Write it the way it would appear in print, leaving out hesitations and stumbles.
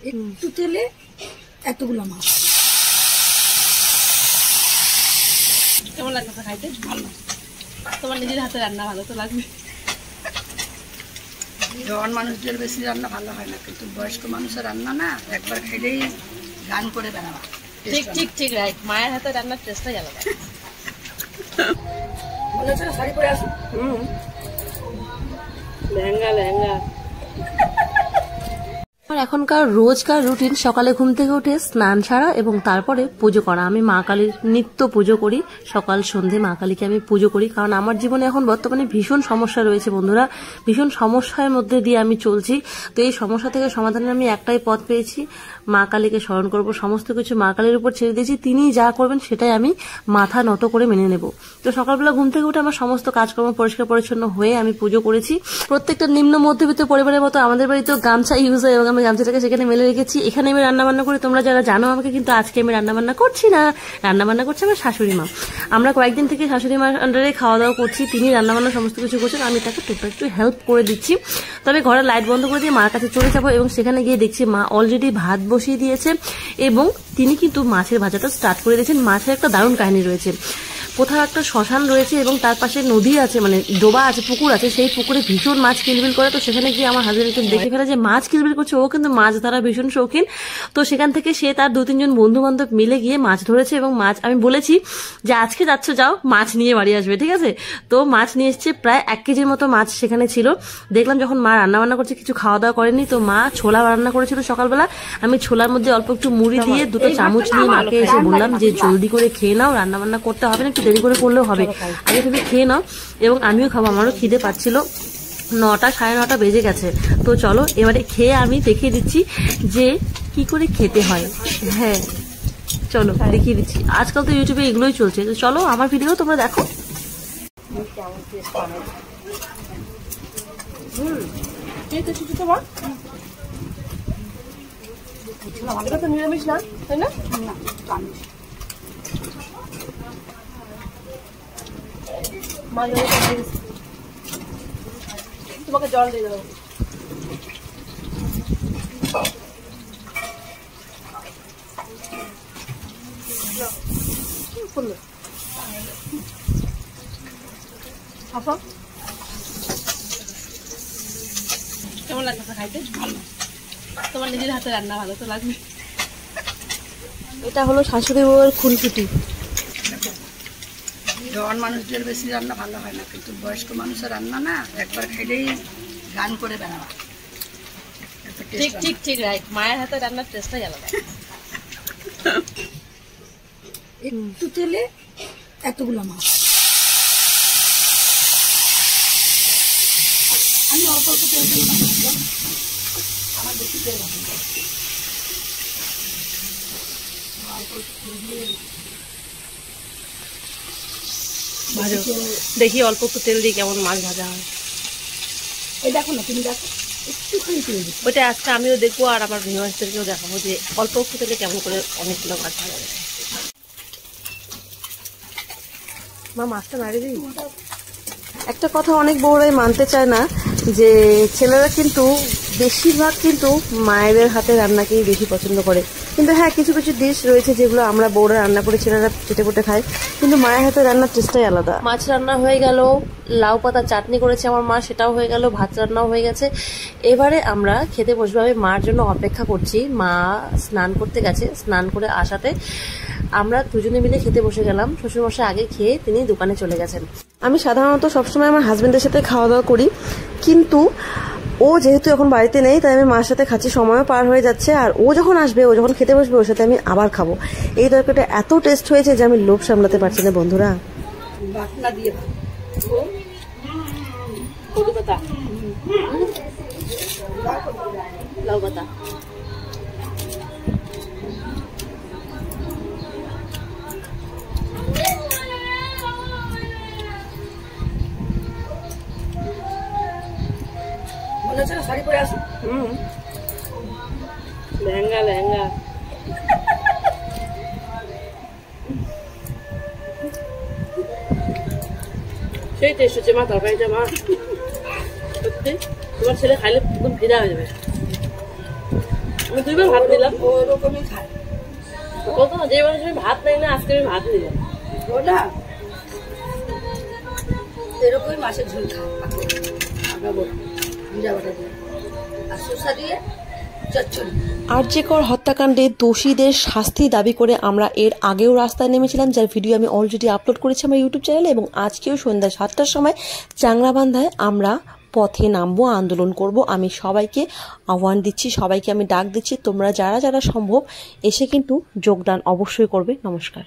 একটু তেলে এতগুলো মাছ। কেমন লাগছে খাইতে? ভালো। তোমার নিজের হাতে রান্না ভালো তো লাগবে। জওয়ান মানুষদের বেশি রান্না ভালো হয় না, কিন্তু বয়স্ক মানুষের রান্না না একবার খাইলেই গান করে বেড়াবা। ঠিক ঠিক ঠিক রাইট, মায়ের হাতে রান্নার টেস্টটাই আলাদা। মনে হচ্ছে শাড়ি পরে আসো। লেহেঙ্গা লেহেঙ্গা। আমার এখনকার রোজকার রুটিন সকালে ঘুম থেকে উঠে স্নান সারা এবং তারপরে পুজো করা। আমি মা কালীর নিত্য পুজো করি, সকাল সন্ধে মা কালীকে আমি পুজো করি, কারণ আমার জীবনে এখন বর্তমানে ভীষণ সমস্যা রয়েছে বন্ধুরা, ভীষণ সমস্যার মধ্যে দিয়ে আমি চলছি। তো এই সমস্যা থেকে সমাধানের আমি একটাই পথ পেয়েছি, মা কালীকে স্মরণ করব, সমস্ত কিছু মা কালীর উপর ছেড়ে দিয়েছি, তিনি যা করবেন সেটাই আমি মাথা নত করে মেনে নেব। তো সকালবেলা ঘুম থেকে উঠে আমার সমস্ত কাজকর্ম পরিষ্কার পরিচ্ছন্ন হয়ে আমি পুজো করেছি। প্রত্যেকটা নিম্ন মধ্যবিত্ত পরিবারের মতো আমাদের বাড়িতেও গামছা ইউজ হয় এবং আমি গামছাটাকে সেখানে মেলে রেখেছি। এখানে আমি রান্নাবান্না করি, তোমরা যারা জানো আমাকে, কিন্তু আজকে আমি রান্নাবান্না করছি না, রান্নাবান্না করছে আমার শাশুড়ি মা। আমরা কয়েকদিন থেকে শাশুড়ি মার আন্ডারে খাওয়া দাওয়া করছি, তিনি রান্নাবান্না সমস্ত কিছু করছেন, আমি তাকে টুকটাক একটু হেল্প করে দিচ্ছি। তবে ঘরের লাইট বন্ধ করে দিয়ে মার কাছে চলে যাবো এবং সেখানে গিয়ে দেখছি মা অলরেডি ভাত বসিয়ে দিয়েছে এবং তিনি কিন্তু মাছের ভাজাটা স্টার্ট করে দিয়েছেন। মাছের একটা দারুণ কাহিনী রয়েছে, কোথাও একটা শ্মশান রয়েছে এবং তার পাশে নদী আছে, মানে ডোবা আছে, পুকুর আছে, সেই পুকুরে ভীষণ মাছ কিলবিল করে। তো সেখানে গিয়ে আমার হাজবেন্ড একটু দেখে ফেলে যে মাছ কিলবিল করছে, ও কিন্তু মাছ ধরা ভীষণ শৌখিন। তো সেখান থেকে সে তার 2-3 জন বন্ধু বান্ধব মিলে গিয়ে মাছ ধরেছে এবং মাছ আমি বলেছি যে আজকে যাচ্ছ, যাও মাছ নিয়ে বাড়ি আসবে, ঠিক আছে। তো মাছ নিয়ে এসছে, প্রায় 1 কেজির মতো মাছ সেখানে ছিল। দেখলাম যখন মা রান্না বান্না করছে, কিছু খাওয়া দাওয়া করেনি, তো মা ছোলা রান্না করেছিল সকালবেলা। আমি ছোলার মধ্যে অল্প একটু মুড়ি দিয়ে 2টো চামচ নিয়ে মাকে এসে বললাম যে জলদি করে খেয়ে নাও, রান্না বান্না করতে হবে না, একটু দেরি করে করলেও হবে, আগে তুমি খেয়ে নাও এবং আমিও খাবো, আমারও খিদে পাচ্ছিল। 9টা 9:30 বেজে গেছে। তো চলো এবারে খেয়ে আমি দেখিয়ে দিচ্ছি যে কি করে খেতে হয়। হ্যাঁ চলো দেখিয়ে দিচ্ছি, আজকাল তো ইউটিউবে এগুলোই চলছে। তো চলো আমার ভিডিও তোমরা দেখো। এটা তো নিরামিষ না, তাই না? তোমাকে জল দিয়ে দেবো। কেমন লাগছে খাইতে? ভালো। তোমার নিজের হাতে রান্না ভালো তো লাগবে। এটা হলো শাশুড়ি বউয়ের খুনসুটি। জওয়ান মানুষদের বেশি রান্না ভালো হয় না, কিন্তু বয়স্ক মানুষের রান্না না একবার খাইলেই গান করে বেড়াবা। ঠিক ঠিক ঠিক রাইট, মায়ের হাতে রান্নার টেস্টটাই আলাদা। একটু তেলে এতগুলো মাছ। আমি অল্প অল্প তেল দিলাম, আমার বেশি তেল লাগে। দেখি অল্প একটু তেল দিয়ে কেমন মাছ ভাজা হয়। এই দেখো না, তুমি দেখো একটুখানি তেল দিচ্ছি। ওইটা আজকে আমিও দেখবো আর আমার ভিউয়ার্সদেরকেও দেখাবো যে অল্প একটু তেলে কেমন করে অনেকগুলো মাছ ভাজা যায়। মা মাছটা নাড়িয়ে দিই। একটা কথা অনেক বউরাই মানতে চায় না, যে ছেলেরা কিন্তু বেশিরভাগ কিন্তু মায়েদের হাতে রান্নাকেই বেশি পছন্দ করে। কিন্তু হ্যাঁ, কিছু কিছু ডিশ রয়েছে যেগুলো আমরা বউরা রান্না করে ছেলেরা চেটে পুটে খায়, কিন্তু মায়ের হাতে রান্নার টেস্টটাই আলাদা। মাছ রান্না হয়ে গেল, লাউ পাতা চাটনি করেছে আমার মা, সেটাও হয়ে গেল, ভাত রান্নাও হয়ে গেছে। এবারে আমরা খেতে বসবো। আমি মার জন্য অপেক্ষা করছি, মা স্নান করতে গেছে, স্নান করে আসাতে আমরা দুজনে মিলে খেতে বসে গেলাম। শ্বশুরমশাই আগে খেয়ে তিনি দোকানে চলে গেছেন। আমি সাধারণত সবসময় আমার হাজবেন্ডের সাথে খাওয়া দাওয়া করি, কিন্তু ও যেহেতু এখন বাড়িতে নেই তাই আমি মার সাথে খাচ্ছি, সময়ও পার হয়ে যাচ্ছে। আর ও যখন আসবে, ও যখন খেতে বসবে, ওর সাথে আমি আবার খাবো। এই তরকারিটা এত টেস্ট হয়েছে যে আমি লোভ সামলাতে পারছি না বন্ধুরা। বাটনা দিয়ে কদু পাতা, লাউ পাতা। মনে হচ্ছে শাড়ি পরে আসো। লেহেঙ্গা লেহেঙ্গা। সেই টেস্ট হচ্ছে মা তরকারিটা। মা সত্যি তোমার ছেলে খাইলে একদম ফিদা হয়ে যাবে। আমি 2 বার ভাত নিলাম। ওরকমই খায় কত যে মানুষ ভাত নেই না, আজকে আমি ভাত নিলাম। ও না এরকমই মাছের ঝোল খায় আমরা বলি জিরা বাটা দিয়ে আর শসা দিয়ে চচ্চড়ি। আরজিকর হত্যাকাণ্ডে দোষীদের শাস্তি দাবি করে আমরা এর আগেও রাস্তায় নেমেছিলাম, যার ভিডিও আমি অলরেডি আপলোড করেছি আমার ইউটিউব চ্যানেলে, এবং আজকেও সন্ধ্যা 7টার সময় চাংরাবান্ধায় আমরা পথে নামবো, আন্দোলন করব। আমি সবাইকে আহ্বান দিচ্ছি, সবাইকে আমি ডাক দিচ্ছি, তোমরা যারা যারা সম্ভব এসে কিন্তু যোগদান অবশ্যই করবে। নমস্কার।